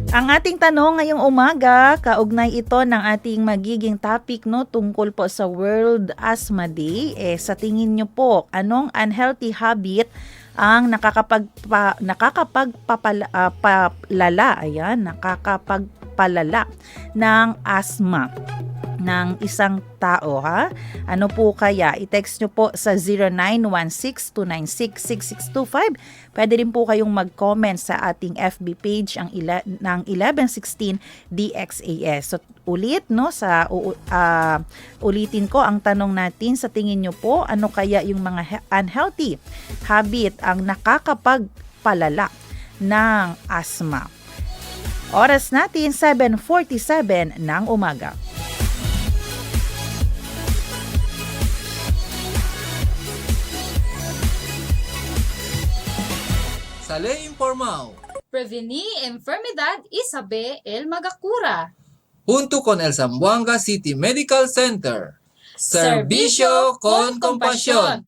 Ang ating tanong ngayong umaga, kaugnay ito ng ating magiging topic no tungkol po sa World Asthma Day. Sa tingin niyo po, anong unhealthy habit ang nakakapagpalala ng asthma ng isang tao, ha? Ano po kaya? I-text nyo po sa 0916-296-6625. Pwede rin po kayong mag-comment sa ating FB page ng 1116 DXAS. So, ulitin ko ang tanong natin, sa tingin nyo po, ano kaya yung mga unhealthy habit ang nakakapagpalala ng asthma? Oras natin, 7:47 ng umaga. Sale Informao. Prevenir enfermedad y saber el magacura. Junto con el Zamboanga City Medical Center. Servicio con compasión.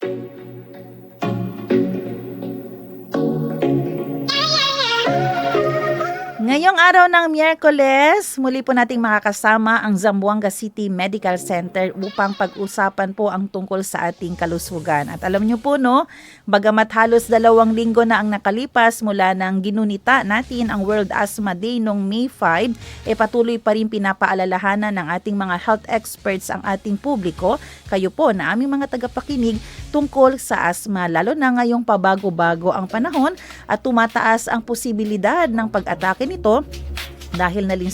Ngayong araw ng Miyerkules, muli po nating makakasama ang Zamboanga City Medical Center upang pag-usapan po ang tungkol sa ating kalusugan. At alam niyo po no, bagamat halos 2 linggo na ang nakalipas mula nang ginunita natin ang World Asthma Day noong May 5, patuloy pa rin pinapaalalahanan ng ating mga health experts ang ating publiko, kayo po na aming mga tagapakinig tungkol sa asthma, lalo na ngayong pabago-bago ang panahon at tumataas ang posibilidad ng pag-atake nito dahil na rin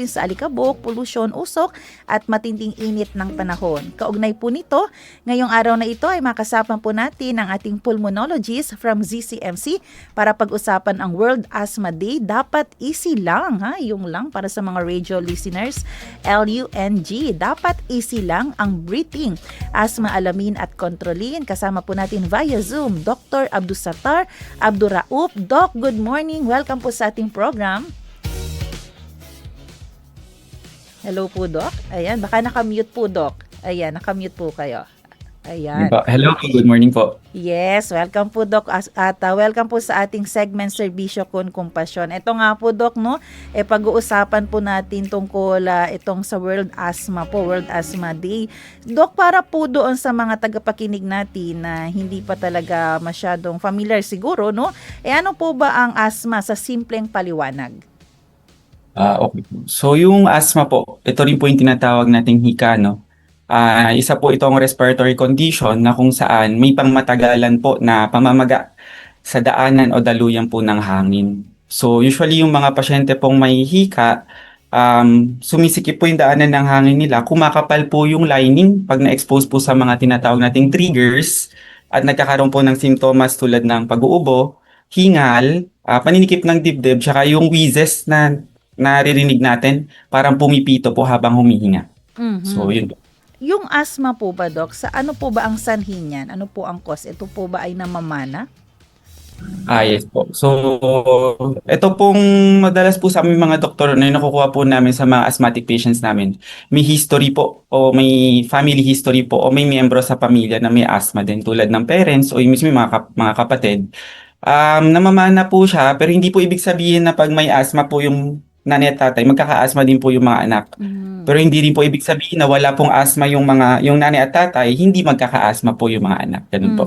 sa alikabok, polusyon, usok at matinding init ng panahon. Kaugnay po nito, ngayong araw na ito ay makasama po natin ang ating pulmonologist from ZCMC para pag-usapan ang World Asthma Day. Dapat easy lang, ha? Yung lang para sa mga radio listeners, LUNG. Dapat easy lang ang breathing. Asthma alamin at kontrolin. Kasama po natin via Zoom, Dr. Abdusattar Abduraouf. Doc, good morning. Welcome po sa ating program. Hello po, Doc. Ayan, baka nakamute po, Doc. Ayan, nakamute po kayo. Ayan. Hello po, good morning po. Yes, welcome po, Doc. At welcome po sa ating segment Serbisyo con Compassion. Ito nga po, Doc, no? Pag-uusapan po natin tungkol itong sa World Asthma Day. Doc, para po doon sa mga tagapakinig natin na hindi pa talaga masyadong familiar siguro, no? Ano po ba ang asthma sa simpleng paliwanag? Okay po. So yung asthma po, ito rin po yung tinatawag nating hika, no? Isa po itong respiratory condition na kung saan may pangmatagalan po na pamamaga sa daanan o daluyan po ng hangin. So usually yung mga pasyente pong may hika, sumisikip po yung daanan ng hangin nila, kumakapal po yung lining pag na-expose po sa mga tinatawag nating triggers at nagkakaroon po ng simptomas tulad ng pag-uubo, hingal, paninikip ng dibdib, tsaka yung wheezes na naririnig natin, parang pumipito po habang humihinga. Mm-hmm. So, yun. Yung asthma po ba, Doc, sa ano po ba ang sanhi niyan? Ano po ang cause? Ito po ba ay namamana? Yes po. So, ito pong madalas po sa aming mga doktor na nakukuha po namin sa mga asthmatic patients namin. May history po o may family history po o may miyembro sa pamilya na may asthma din tulad ng parents o yung mismo mga kapatid. Namamana po siya pero hindi po ibig sabihin na pag may asthma po yung nanay at tatay, magkaka-asthma din po yung mga anak. Pero hindi rin po ibig sabihin na wala pong asthma yung nanay at tatay, hindi magkaka-asthma po yung mga anak. Ganun po.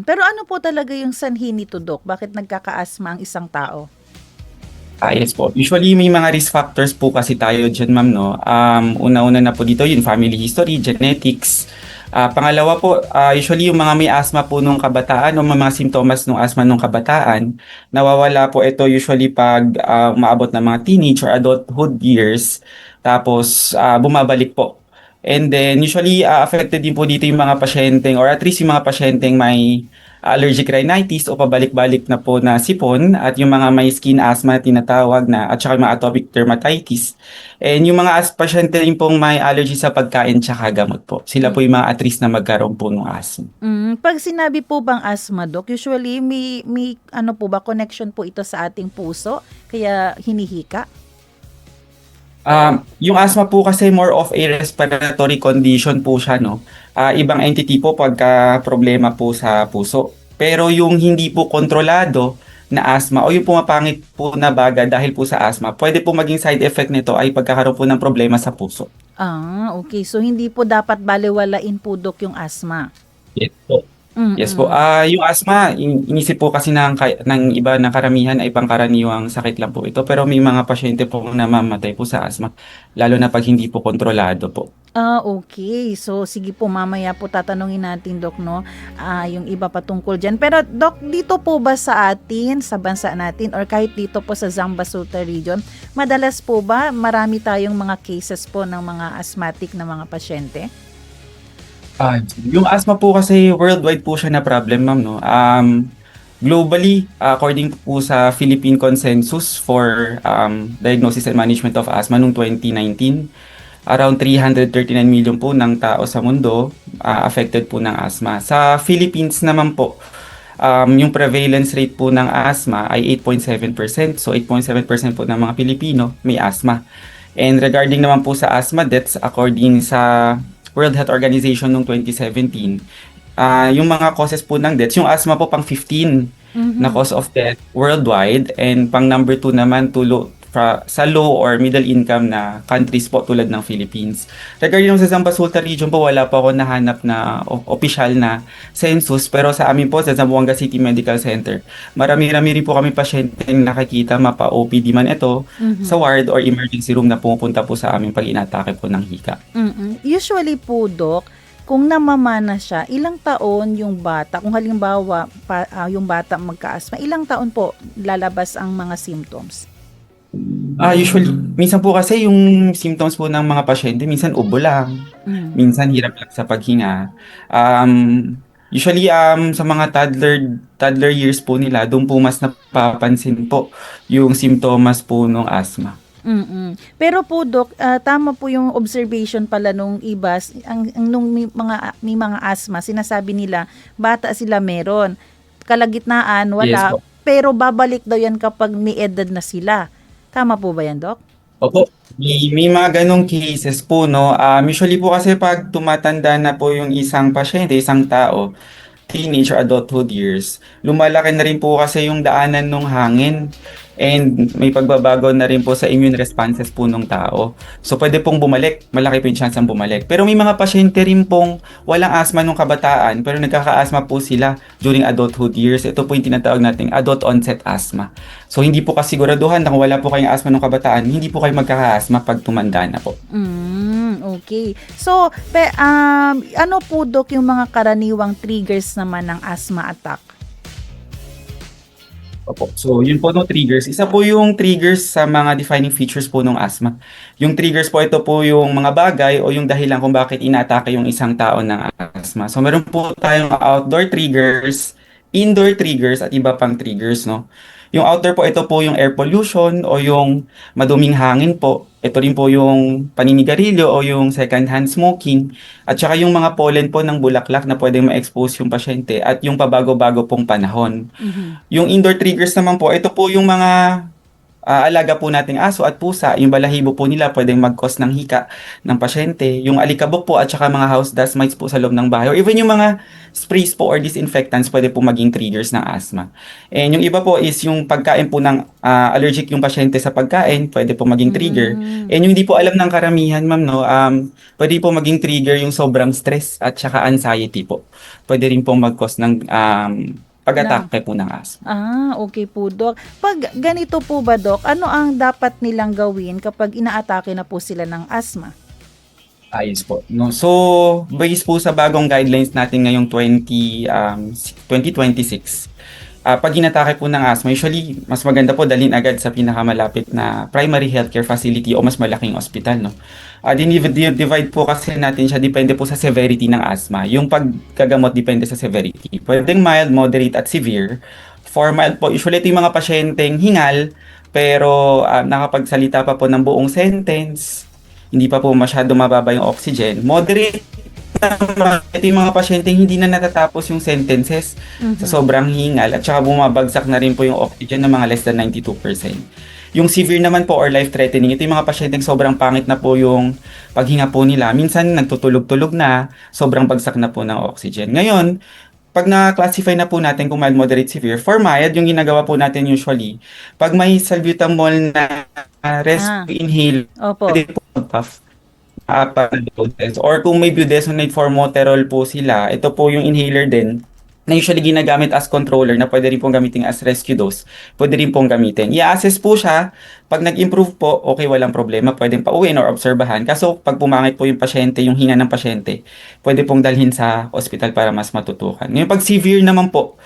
Pero ano po talaga yung sanhi nito, Doc? Bakit nagkaka-asthma ang isang tao? Yes po. Usually may mga risk factors po kasi tayo dyan, ma'am, no? Una-una na po dito yung family history, genetics. Pangalawa po, usually yung mga may asthma po nung kabataan o mga simptomas ng asthma nung kabataan, nawawala po ito usually pag umaabot ng mga teenage or adulthood years, tapos bumabalik po. And then usually affected din po dito yung mga pasyenteng or at least yung mga pasyenteng may allergic rhinitis o pabalik-balik na po na sipon at yung mga may skin asthma tinatawag na at saka yung mga atopic dermatitis. And yung mga pasyente rin pong may allergy sa pagkain tsaka gamot po. Sila po yung mga at risk na magkaroon po ng asthma. Pag sinabi po bang asthma, Doc, usually may ano po ba connection po ito sa ating puso kaya hinihika? Yung asthma po kasi more of a respiratory condition po siya, no? Ibang entity po pagka problema po sa puso. Pero yung hindi po kontrolado na asthma o yung pumapangit po na baga dahil po sa asthma, pwede po maging side effect nito ay pagkakaroon po ng problema sa puso. Okay. So, hindi po dapat balewalain po, Dok, yung asthma. Yes po. Mm-mm. Yes po. Yung asthma, inisip po kasi ng iba na karamihan ay pangkaraniwang sakit lang po ito. Pero may mga pasyente po namamatay po sa asthma, lalo na pag hindi po kontrolado po. Okay. So, sige po, mamaya po tatanungin natin, Dok, no? Yung iba patungkol dyan. Pero, Dok, dito po ba sa atin, sa bansa natin, or kahit dito po sa Zambasuta region, madalas po ba marami tayong mga cases po ng mga asthmatic na mga pasyente? Yung asthma po kasi worldwide po siya na problem, ma'am, no? Globally, according po sa Philippine Consensus for Diagnosis and Management of Asthma noong 2019, around 339 million po ng tao sa mundo affected po ng asthma. Sa Philippines naman po, yung prevalence rate po ng asthma ay 8.7%. So 8.7% po ng mga Pilipino may asthma. And regarding naman po sa asthma deaths, according sa World Health Organization noong 2017, yung mga causes po ng deaths, yung asthma po pang 15 na cause of death worldwide, and pang number 2 naman sa low or middle income na countries po tulad ng Philippines. Regarding sa Zambasuta region po, wala po ako nahanap na official na census, pero sa amin po sa Zamboanga City Medical Center, marami-rami rin po kami pasyenteng nakikita mapa-OPD man ito sa ward or emergency room na pumupunta po sa amin pag inatake po ng hika. Usually po, Dok, kung namamana siya, ilang taon yung bata, kung halimbawa yung bata magka-asthma, ilang taon po lalabas ang mga symptoms? Usually, minsan po kasi yung symptoms po ng mga pasyente, minsan ubo lang, minsan hirap lang sa paghinga. Usually, sa mga toddler years po nila, doon po mas napapansin po yung simptomas po ng asthma. Pero po, Dok, tama po yung observation pala nung iba, nung may mga asthma, sinasabi nila, bata sila meron, kalagitnaan, wala, Yes po. pero babalik daw yan kapag may edad na sila. Tama po ba yan, Dok? Opo, may mga ganong cases po, no? Usually po kasi pag tumatanda na po yung isang pasyente, isang tao, teenage or adulthood years, lumalaki na rin po kasi yung daanan ng hangin, and may pagbabago na rin po sa immune responses po ng tao. So pwede pong bumalik, malaki po yung chance ang bumalik. Pero may mga pasyente rin pong walang asthma nung kabataan, pero nagkaka-asthma po sila during adulthood years. Ito po yung tinatawag nating adult onset asthma. So hindi po kasiguraduhan na kung wala po kayong asthma nung kabataan, hindi po kayo magkaka-asthma pag tumanda na po. Okay. So, ano po, Dok, yung mga karaniwang triggers naman ng asthma attack? Opo. So, yun po no triggers. Isa po yung triggers sa mga defining features po ng asthma. Yung triggers po, ito po yung mga bagay o yung dahilan kung bakit inaatake yung isang tao ng asthma. So, meron po tayong outdoor triggers, indoor triggers, at iba pang triggers, no? Yung outdoor po, ito po yung air pollution o yung maduming hangin po. Ito rin po yung paninigarilyo o yung second-hand smoking. At saka yung mga pollen po ng bulaklak na pwedeng ma-expose yung pasyente at yung pabago-bago pong panahon. Yung indoor triggers naman po, ito po yung mga alaga po nating aso at pusa. Yung balahibo po nila pwedeng mag-cause ng hika ng pasyente. Yung alikabok po at saka mga house dust mites po sa loob ng bahay. Or even yung mga sprays po or disinfectants pwede po maging triggers ng asthma. And yung iba po is yung pagkain po ng allergic yung pasyente sa pagkain, pwede po maging trigger. And yung hindi po alam ng karamihan, ma'am, no, pwede po maging trigger yung sobrang stress at saka anxiety po. Pwede rin po mag-cause ng pag-atake po ng asthma. Okay po, Dok. Pag ganito po ba, Dok, ano ang dapat nilang gawin kapag inaatake na po sila ng asthma? Ayos po. No? So, based po sa bagong guidelines natin ngayong 2026, pag inatake po ng asthma, usually, mas maganda po dalhin agad sa pinakamalapit na primary healthcare facility o mas malaking ospital, no? Divide po kasi natin siya, depende po sa severity ng asthma. Yung pagkagamot depende sa severity. Pwedeng mild, moderate, at severe. For mild po, usually ito yung mga pasyenteng hingal, pero nakapagsalita pa po ng buong sentence, hindi pa po masyado mababa yung oxygen. Moderate naman, ito yung mga pasyenteng hindi na natatapos yung sentences sa sobrang hingal, at saka bumabagsak na rin po yung oxygen ng mga less than 92%. Yung severe naman po or life-threatening, ito yung mga pasyenteng sobrang pangit na po yung paghinga po nila. Minsan nagtutulog-tulog na, sobrang bagsak na po ng oxygen. Ngayon, pag na-classify na po natin kung mild, moderate, severe, for mild, yung ginagawa po natin usually, pag may salbutamol na rescue inhale, Opo. pwede po mag-puff. Apat na doses. Or kung may budesonide formoterol po sila, ito po yung inhaler din, na usually ginagamit as controller na pwede rin pong gamitin as rescue dose, pwede rin pong gamitin. I-assess po siya, pag nag-improve po, okay, walang problema, pwedeng pauwiin or obserbahan. Kaso pag pumangit po yung pasyente, yung hinga ng pasyente, pwede pong dalhin sa ospital para mas matutukan. Ngayon pag severe naman po,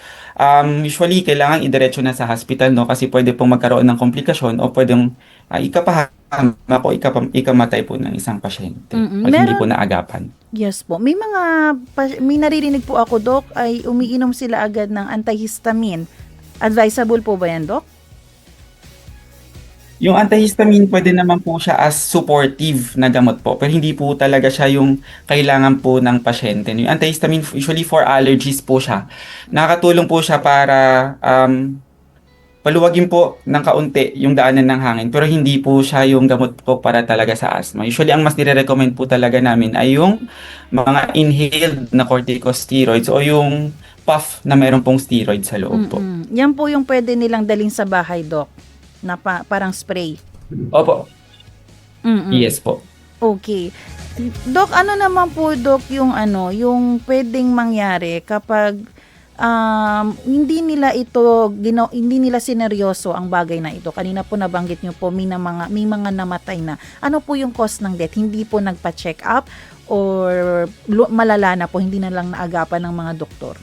usually kailangan idiretso na sa hospital, no, kasi pwede pong magkaroon ng komplikasyon o pwedeng ikapahamak o ikamatay po ng isang pasyente Mm-mm. pag hindi Meron- po naagapan. Yes po. May naririnig po ako, Doc, ay umiinom sila agad ng antihistamine. Advisable po ba yan, Doc? Yung antihistamine pwede naman po siya as supportive na gamot po, pero hindi po talaga siya yung kailangan po ng pasyente. Yung antihistamine usually for allergies po siya. Nakakatulong po siya para paluwagin po ng kaunti yung daanan ng hangin, pero hindi po siya yung gamot po para talaga sa asthma. Usually ang mas nire-recommend po talaga namin ay yung mga inhaled na corticosteroids o yung puff na meron pong steroid sa loob po. Mm-mm. Yan po yung pwede nilang daling sa bahay, Doc, na parang spray. Opo, Mm-mm. yes po. Okay. Doc, ano naman po, Doc, yung pwedeng mangyari kapag hindi nila sineryoso ang bagay na ito. Kanina po nabanggit nyo po may mga namatay na. Ano po yung cause ng death? Hindi po nagpa-check up or malala na po, hindi na lang naagapan ng mga doktor.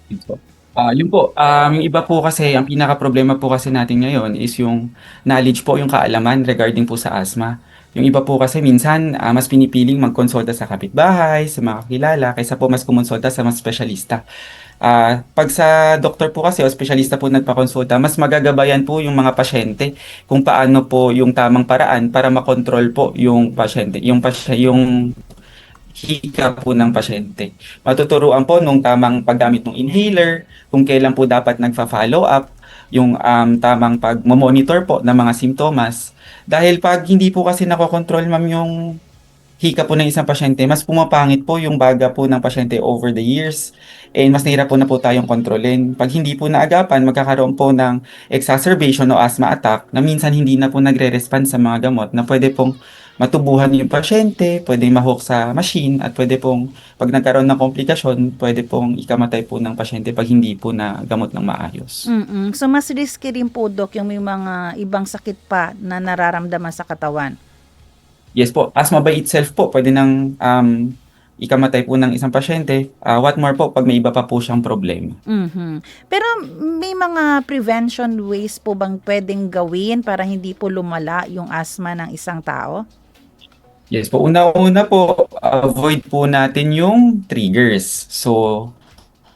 Yun po, yung iba po kasi, ang pinaka-problema po kasi natin ngayon is yung knowledge po, yung kaalaman regarding po sa asthma. Yung iba po kasi minsan, mas pinipiling magkonsulta sa kapitbahay, sa mga kakilala, kaysa po mas kumonsulta sa mga espesyalista. Pag sa doktor po kasi o espesyalista po nagpakonsulta, mas magagabayan po yung mga pasyente kung paano po yung tamang paraan para makontrol po yung pasyente, yung hika po ng pasyente. Matuturuan po nung tamang paggamit ng inhaler, kung kailan po dapat nagfa-follow up, yung tamang pag-monitor po ng mga simptomas. Dahil pag hindi po kasi nakokontrol ma'am yung hika po ng isang pasyente, mas pumapangit po yung baga po ng pasyente over the years and mas nahirap po na po tayong kontrolin. Pag hindi po naagapan, magkakaroon po ng exacerbation o asthma attack na minsan hindi na po nagre-respond sa mga gamot na pwede pong matubuhan yung pasyente, pwede ma-hook sa machine at pwede pong pag nagkaroon ng komplikasyon, pwede pong ikamatay po ng pasyente pag hindi po na gamot ng maayos. Mm-mm. So mas risky rin po, Doc, yung may mga ibang sakit pa na nararamdaman sa katawan. Yes po, asthma by itself po, pwede nang ikamatay po ng isang pasyente. What more po pag may iba pa po siyang problema. Mhm. Pero may mga prevention ways po bang pwedeng gawin para hindi po lumala yung asthma ng isang tao? Yes po, una-una po, avoid po natin yung triggers. So,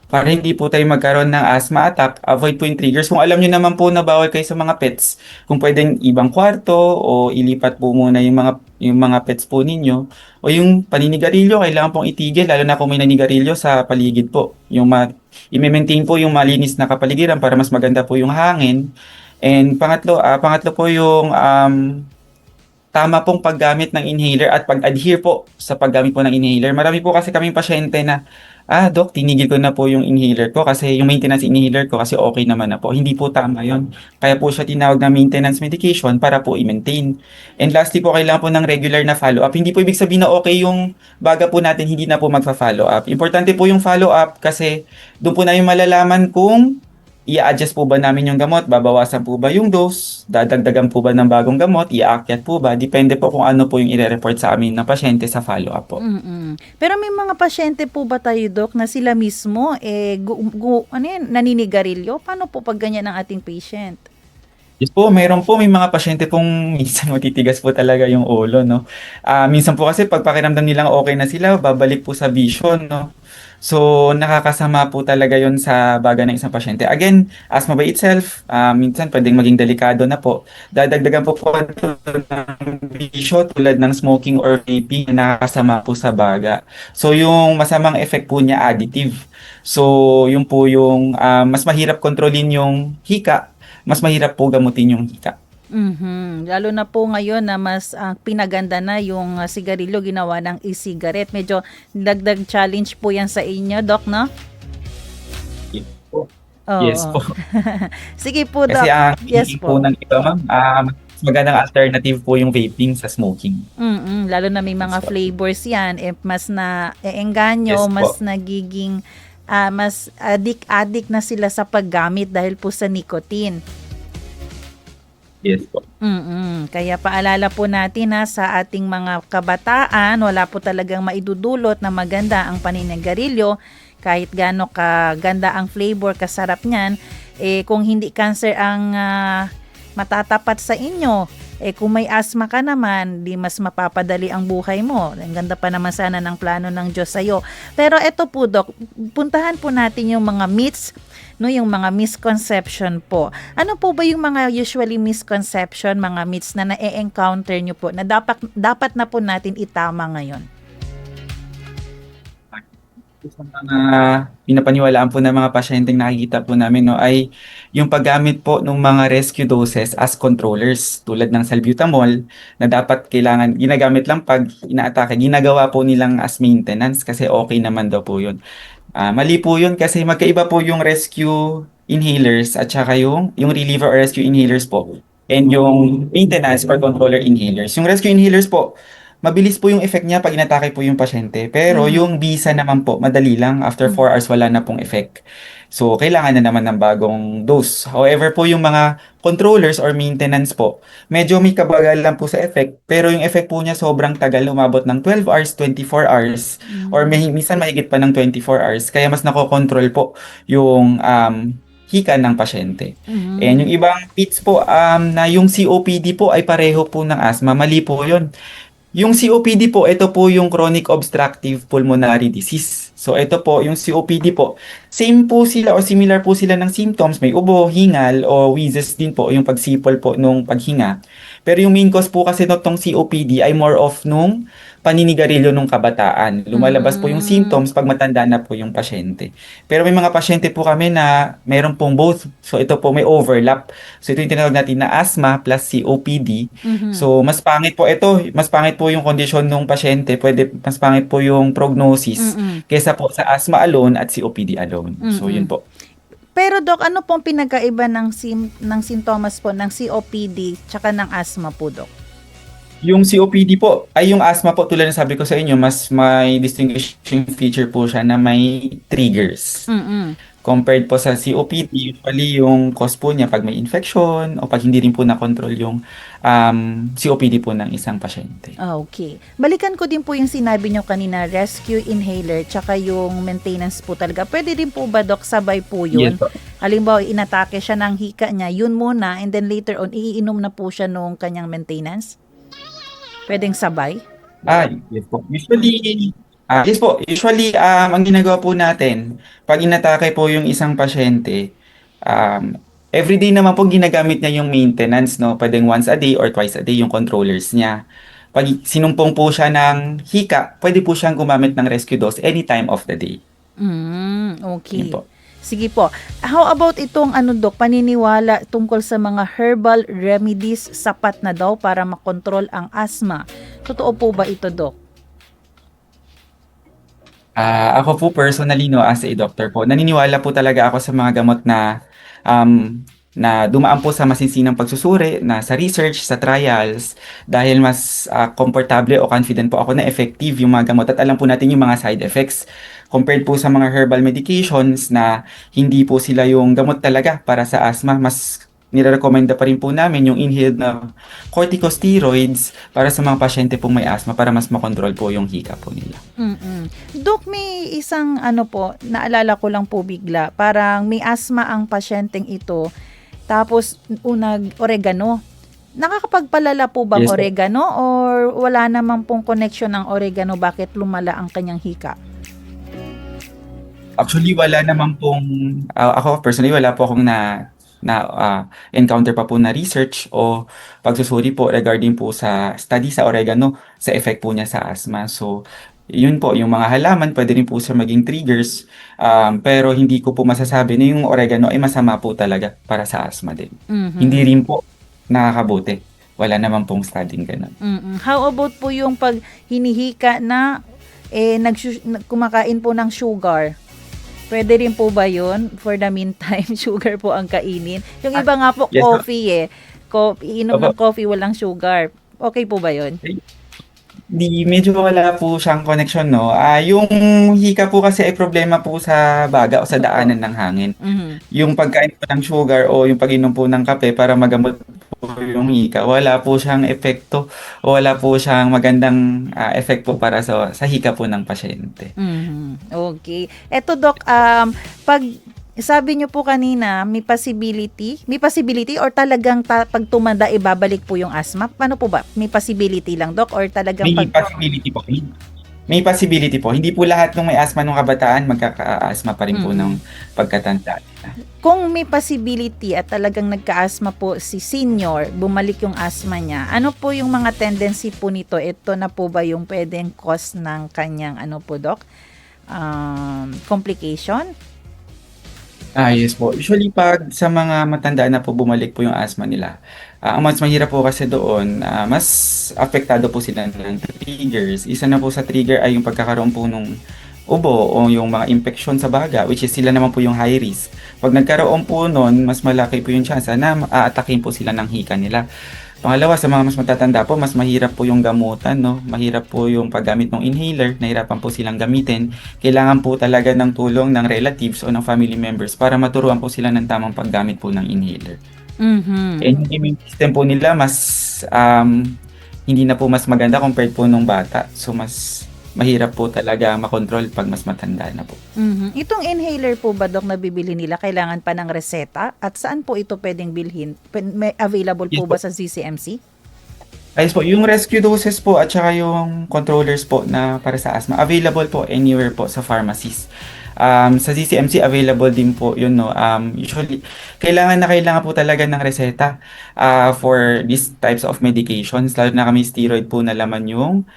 para hindi po tayo magkaroon ng asthma attack, avoid po yung triggers. Kung alam nyo naman po na bawal kayo sa mga pets, kung pwedeng ibang kwarto o ilipat po muna yung mga pets po ninyo, o yung paninigarilyo, kailangan pong itigil, lalo na kung may nanigarilyo sa paligid po. I-maintain po yung malinis na kapaligiran para mas maganda po yung hangin. And pangatlo po yung tama pong paggamit ng inhaler at pag-adhere po sa paggamit po ng inhaler. Marami po kasi kaming pasyente na, Doc, tinigil ko na po yung inhaler ko kasi yung maintenance inhaler ko kasi okay naman na po. Hindi po tama yon. Kaya po siya tinawag na maintenance medication para po i-maintain. And lastly po, kailangan po ng regular na follow-up. Hindi po ibig sabihin na okay yung baga po natin, hindi na po magfa-follow up. Importante po yung follow-up kasi doon po na yung malalaman kung i-adjust po ba namin yung gamot, babawasan po ba yung dose, dadagdagan po ba ng bagong gamot, i-aakyat po ba, depende po kung ano po yung i-report sa amin ng pasyente sa follow-up po. Mm-mm. Pero may mga pasyente po ba tayo, Doc, na sila mismo naninigarilyo? Paano po pag ganyan ang ating patient? Yes po, may mga pasyente pong minsan matitigas po talaga yung ulo, no? Minsan po kasi pag pakiramdam nilang okay na sila, babalik po sa vision, no? So, nakakasama po talaga yon sa baga ng isang pasyente. Again, asthma by itself, minsan pwedeng maging delikado na po. Dadagdagan po ito ng bisyo tulad ng smoking or vaping na nakakasama po sa baga. So, yung masamang effect po niya additive. So, yun po yung mas mahirap kontrolin yung hika, mas mahirap po gamutin yung hika. Mhm. Lalo na po ngayon na mas pinaganda na yung sigarilyo ginawa ng e-cigarette. Medyo dagdag challenge po yan sa inyo, Doc, no? Yes po. Yes Oo. po. Sige po, Kasi Doc. ang Yes hinihingi po po. ng iba, ma'am, mas magandang alternative po yung vaping sa smoking. Lalo na may mga Yes po. flavors yan, mas na eengganyo, Yes po. mas nagiging mas addict na sila sa paggamit dahil po sa nicotine. Yes po. Kaya paalala po natin sa ating mga kabataan, wala po talagang maidudulot na maganda ang paninigarilyo kahit gaano kaganda ang flavor, kasarap niyan, kung hindi cancer ang matatapat sa inyo, kung may asthma ka naman, di mas mapapadali ang buhay mo. Ang ganda pa naman sana ng plano ng Diyos sa'yo. Pero eto po, Doc, puntahan po natin yung mga myths, no, yung mga misconception po. Ano po ba yung mga usually misconception, mga myths na na-encounter nyo po na dapat na po natin itama ngayon? Sa mga pinapaniwalaan po ng mga pasyenteng nakikita po namin, no, ay yung paggamit po ng mga rescue doses as controllers tulad ng salbutamol na dapat kailangan ginagamit lang pag inaatake. Ginagawa po nilang as maintenance kasi okay naman daw po yun. Mali po yun kasi magkaiba po yung rescue inhalers at saka yung reliever or rescue inhalers po and yung maintenance or controller inhalers. Yung rescue inhalers po, mabilis po yung effect niya pag inatake po yung pasyente. Pero yung bisa naman po, madali lang. After 4 hours, wala na pong effect. So, kailangan na naman ng bagong dose. However po, yung mga controllers or maintenance po, medyo may kabagal lang po sa effect. Pero yung effect po niya sobrang tagal, umabot ng 12 hours, 24 hours, or minsan mahigit pa ng 24 hours. Kaya mas nakokontrol po yung hika ng pasyente. And yung ibang myths po na yung COPD po ay pareho po ng asthma, mali po yun. Yung COPD po, ito po yung chronic obstructive pulmonary disease. So ito po, yung COPD po, same po sila o similar po sila ng symptoms. May ubo, hingal o wheezes din po, yung pagsipol po nung paghinga. Pero yung main cause po kasi nitong COPD ay more of nung paninigarilyo nung kabataan. Lumalabas po yung symptoms pag matanda na po yung pasyente. Pero may mga pasyente po kami na meron pong both. So ito po may overlap. So ito yung tinatawag natin na asthma plus COPD. So mas pangit po ito. Mas pangit po yung kondisyon ng pasyente. Mas pangit po yung prognosis kaysa po sa asthma alone at COPD alone. So yun po. Pero Doc, ano pong pinagkaiba ng sintomas po ng COPD tsaka ng asthma po, Doc? Yung COPD po, ay yung asthma po, tulad ng sabi ko sa inyo, mas may distinguishing feature po siya na may triggers. Compared po sa COPD, usually yung cause po niya pag may infection o pag hindi rin po na-control yung COPD po ng isang pasyente. Okay. Balikan ko din po yung sinabi nyo kanina, rescue inhaler, tsaka yung maintenance po talaga. Pwede din po ba, Doc, sabay po yun? Yes po. Halimbawa, inatake siya ng hika niya, yun muna, and then later on, iinom na po siya nung kanyang maintenance? Pwedeng sabay? Yes po. Usually, ang ginagawa po natin, pag inatake po yung isang pasyente, everyday naman po ginagamit niya yung maintenance, no? Pwedeng once a day or twice a day yung controllers niya. Pag sinumpong po siya ng hika, pwede po siyang gumamit ng rescue dose any time of the day. Okay. Yun po. Sige po. How about itong Doc, paniniwala tungkol sa mga herbal remedies sapat na daw para makontrol ang asthma? Totoo po ba ito, Doc? Ako po personally, no, as a doctor po, naniniwala po talaga ako sa mga gamot na dumaan po sa masinsinang pagsusuri, na sa research, sa trials, dahil mas komportable o confident po ako na effective yung mga gamot at alam po natin yung mga side effects compared po sa mga herbal medications na hindi po sila yung gamot talaga para sa asthma. Mas nire-recommenda pa rin po namin yung inhaled na corticosteroids para sa mga pasyente pong may asthma para mas makontrol po yung hika po nila. Doc, may isang po, naalala ko lang po bigla, parang may asthma ang pasyenteng ito, tapos oregano. Nakakapagpalala po bang Yes, po. oregano or wala namang pong connection ng oregano bakit lumala ang kanyang hika? Actually, wala naman pong, ako personally, wala po akong encounter pa po na research o pagsusuri po regarding po sa study sa oregano sa effect po niya sa asthma. So, yun po, yung mga halaman, pwede rin po siya maging triggers, pero hindi ko po masasabi na yung oregano ay masama po talaga para sa asthma din. Hindi rin po. nakakabuti. Wala naman pong studying ganun. How about po yung pag hinihika na kumakain po ng sugar? Pwede rin po ba yun? For the meantime, sugar po ang kainin. Yung iba nga po, Yes, ma'am. coffee iinom ng coffee walang sugar. Okay po ba yun? Medyo wala po siyang connection, no? Yung hika po kasi ay problema po sa baga o sa daanan ng hangin. Mhm. Yung pagkain po ng sugar o yung pag-inom po ng kape para magamot po yung hika, wala po siyang epekto o wala po siyang magandang effect po para sa hika po ng pasyente. Mhm. Okay. Eto, Doc, pag sabi niyo po kanina, may possibility or talagang pag tumanda, ibabalik po yung asthma? Paano po ba? May possibility lang, Doc, or talagang May possibility po. May possibility po. Hindi po lahat ng may asthma nung kabataan magkaka-asthma pa rin po ng pagkatanda. kung may possibility at talagang nagka-asthma po si senior, bumalik yung asthma niya, ano po yung mga tendency po nito? Ito na po ba yung pwedeng cause ng kanyang, Doc? Complication? Yes po. Usually pag sa mga matanda na po bumalik po yung asthma nila, ang mas mahirap po kasi doon, mas apektado po sila ng triggers. Isa na po sa trigger ay yung pagkakaroon po ng ubo o yung mga infection sa baga, which is sila naman po yung high risk. Pag nagkaroon po nun, mas malaki po yung chance na aatakin po sila ng hika nila. Pangalawa, sa mga mas matatanda po, mas mahirap po yung gamutan, no? Mahirap po yung paggamit ng inhaler, nahirapan po silang gamitin. Kailangan po talaga ng tulong ng relatives o ng family members para maturuan po sila ng tamang paggamit po ng inhaler. Mhm. And yung immune system po nila hindi na po mas maganda compared po nung bata. So mas mahirap po talaga makontrol pag mas matanda na po. Mhm. Itong inhaler po ba, Doc, na bibili nila, kailangan pa ng reseta? At saan po ito pwedeng bilhin? May available Yes po po. ba sa ZCMC? Ayos po, yung rescue doses po at saka yung controllers po na para sa asthma, available po anywhere po sa pharmacies. Sa ZCMC, available din po yun, no? Usually, kailangan po talaga ng reseta for these types of medications, lalo na kami steroid po na laman yung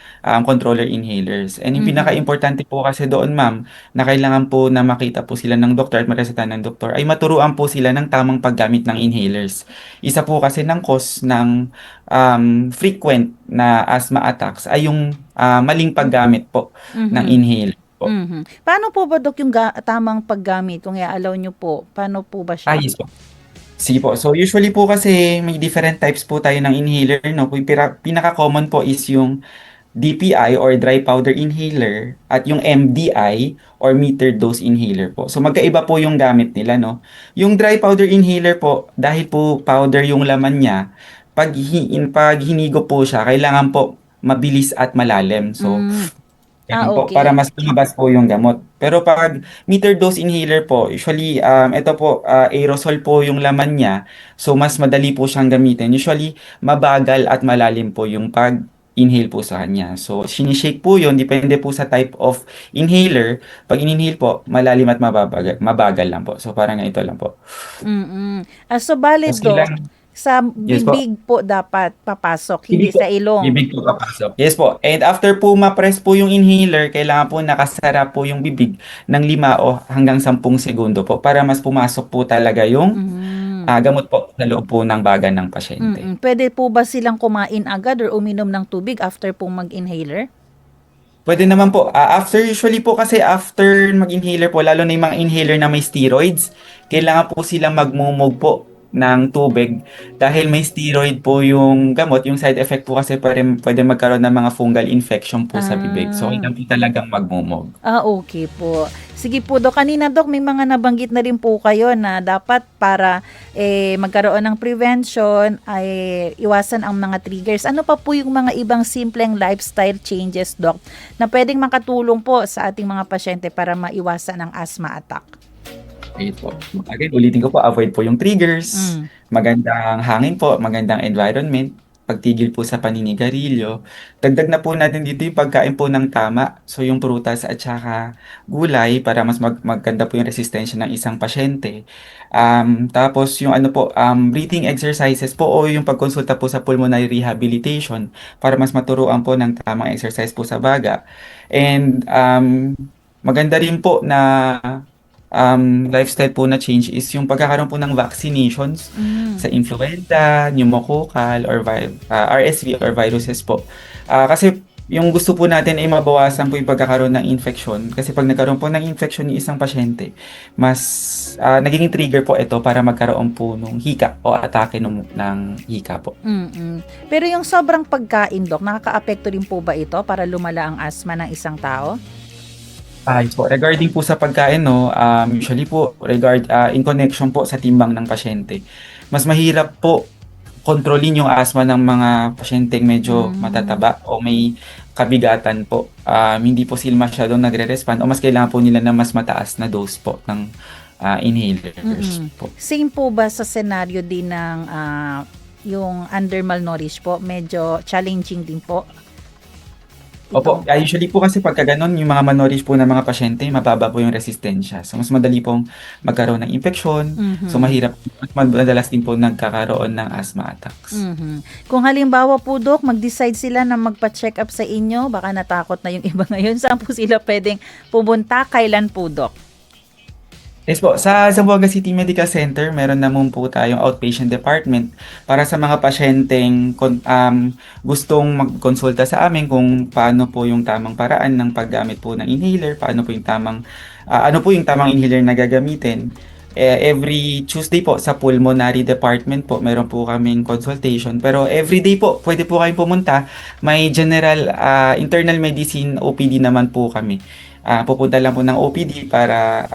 controller inhalers. And yung pinaka-importante po kasi doon, ma'am, na kailangan po na makita po sila ng doktor at mareseta ng doktor, ay maturuan po sila ng tamang paggamit ng inhalers. Isa po kasi ng cause ng frequent na asthma attacks ay yung maling paggamit po ng inhaler po. Mhm. Paano po ba, Doc, yung tamang paggamit? Kung i-allow nyo po, paano po ba siya? Yes po. Sige po. So usually po kasi may different types po tayo ng inhaler, no? Yung pinaka-common po is yung DPI or dry powder inhaler at yung MDI or metered dose inhaler po. So magkaiba po yung gamit nila, no? Yung dry powder inhaler po, dahil po powder yung laman niya, pag hinigo po siya, kailangan po mabilis at malalim. So ganun po, Okay. para mas lumabas po yung gamot. Pero pag meter dose inhaler po, usually, ito po, aerosol po yung laman niya. So, mas madali po siyang gamitin. Usually, mabagal at malalim po yung pag-inhale po sa kanya. So, sinishake po yun, depende po sa type of inhaler. Pag in-inhale po, malalim at mabagal lang po. So, parang ito lang po. Mm-mm. So, valid, Tapos Doc, kailangan, sa yes po. bibig po dapat papasok, Bibig hindi po. sa ilong. Bibig po papasok. Yes po. And after po ma-press po yung inhaler, kailangan po nakasara po yung bibig ng 5 o hanggang 10 segundo po para mas pumasok po talaga yung gamot po sa loob po ng baga ng pasyente. Pwede po ba silang kumain agad or uminom ng tubig after pong mag-inhaler? Pwede naman po. Usually po kasi after mag-inhaler po, lalo na yung mga inhaler na may steroids, kailangan po silang magmumog po ng tubig dahil may steroid po yung gamot. Yung side effect po kasi pwede magkaroon ng mga fungal infection po sa bibig. So, kailangan po talagang magmumog. Okay po. Sige po, Doc. Kanina, Doc, may mga nabanggit na rin po kayo na dapat para magkaroon ng prevention ay iwasan ang mga triggers. Ano pa po yung mga ibang simpleng lifestyle changes, Doc, na pwedeng makatulong po sa ating mga pasyente para maiwasan ang asthma attack? Ayun po. Again, ulitin ko po, avoid po yung triggers, magandang hangin po, magandang environment, pagtigil po sa paninigarilyo. Dagdag na po natin dito yung pagkain po ng tama. So yung prutas at saka gulay para mas maganda po yung resistensya ng isang pasyente. Tapos yung breathing exercises po o yung pagkonsulta po sa pulmonary rehabilitation para mas maturuan po ng tamang exercise po sa baga. And maganda rin po na lifestyle po na change is yung pagkakaroon po ng vaccinations sa influenza, pneumococcal, or RSV or viruses po. Kasi yung gusto po natin ay mabawasan po yung pagkakaroon ng infection. Kasi pag nagkaroon po ng infection yung isang pasyente, mas nagiging trigger po ito para magkaroon po ng hika o atake ng hika po. Pero yung sobrang pagkain, Dok, nakakaapekto rin po ba ito para lumala ang asthma ng isang tao? So regarding po sa pagkain, no, usually po in connection po sa timbang ng pasyente. Mas mahirap po kontrolin yung asthma ng mga pasyenteng medyo matataba o may kabigatan po. Hindi po sila masyadong nagre-respond o mas kailangan po nila ng mas mataas na dose po ng inhalers po. Same po ba sa senaryo din ng yung under malnourished po? Medyo challenging din po. Opo, usually po kasi pagka ganun, yung mga malnourished po na mga pasyente, mababa po yung resistensya. So, mas madali pong magkaroon ng infection. So, mahirap, madalas din po nagkakaroon ng asthma attacks. Kung halimbawa po, Dok, mag-decide sila na magpa-check up sa inyo, baka natakot na yung iba ngayon, saan po sila pwedeng pumunta? Kailan po, Dok? Yes po, sa Zamboanga City Medical Center, meron naman po tayong outpatient department para sa mga pasyenteng gustong magkonsulta sa amin kung paano po yung tamang paraan ng paggamit po ng inhaler, paano po yung ano po yung tamang inhaler na gagamitin. Every Tuesday po sa pulmonary department po, meron po kaming consultation. Pero every day po, pwede po kayong pumunta. May general internal medicine OPD naman po kami. Pupunta lang po ng OPD para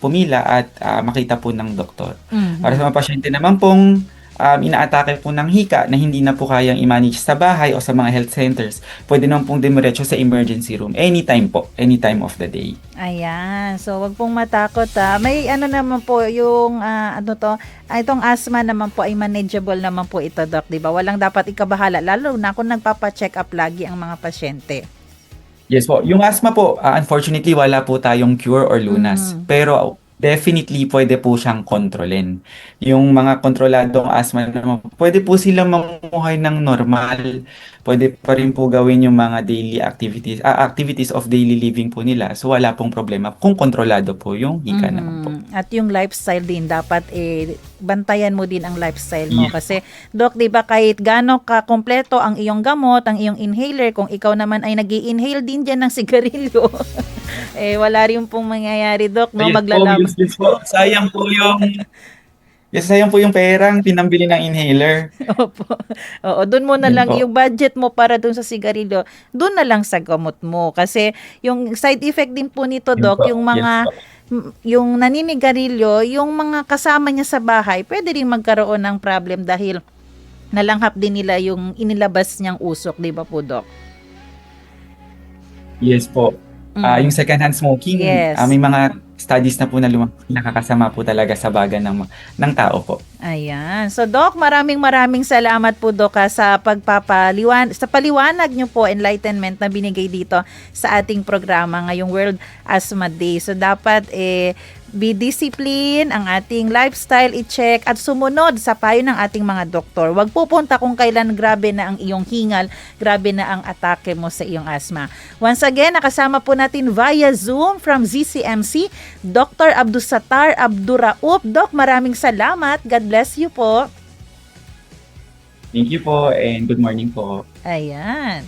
pumila at makita po ng doktor. Para sa mga pasyente naman pong inaatake po ng hika na hindi na po kayang i-manage sa bahay o sa mga health centers, pwede naman pong dumiretso sa emergency room anytime po, anytime of the day. Ayan. So, wag pong matakot May ano naman po yung itong asthma naman po ay manageable naman po ito, Doc, 'di ba? Walang dapat ikabahala lalo na kung nagpapa-check up lagi ang mga pasyente. Yes po. Yung asthma po, unfortunately, wala po tayong cure or lunas. Pero definitely, pwede po siyang kontrolin. Yung mga kontroladong asthma naman, pwede po sila mamuhay ng normal. Pwede pa rin po gawin yung mga daily activities of daily living po nila. So, wala pong problema kung kontrolado po yung hika naman po. At yung lifestyle din, dapat bantayan mo din ang lifestyle mo. Kasi, Doc, di ba kahit gaano ka-kompleto ang iyong gamot, ang iyong inhaler, kung ikaw naman ay nag-i-inhale din dyan ng sigarilyo, wala rin pong mangyayari, Doc, no? Maglalaban. Sayang po yung perang pinambili ng inhaler. Opo. Oo, doon mo na Yun lang po. yung budget mo para doon sa sigarilyo, doon na lang sa gamot mo. Kasi yung side effect din po nito, Yun Doc, po. yung mga yung naninigarilyo, yung mga kasama niya sa bahay, pwede rin magkaroon ng problem dahil nalanghap din nila yung inilabas niyang usok, di ba po, Doc? Yes po. Yung secondhand smoking, Yes. may mga studies na po na nakakasama po talaga sa baga ng tao po. Ayan. So, Doc, maraming salamat po, Doc, sa paliwanag niyo po, enlightenment na binigay dito sa ating programa ngayong World Asthma Day. So, dapat be discipline, ang ating lifestyle i-check at sumunod sa payo ng ating mga doktor. Huwag pupunta kung kailan grabe na ang iyong hingal, grabe na ang atake mo sa iyong asthma. Once again, nakasama po natin via Zoom from ZCMC, Dr. Abdusattar Abduraup. Doc, maraming salamat. God bless you po. Thank you po and good morning po. Ayan.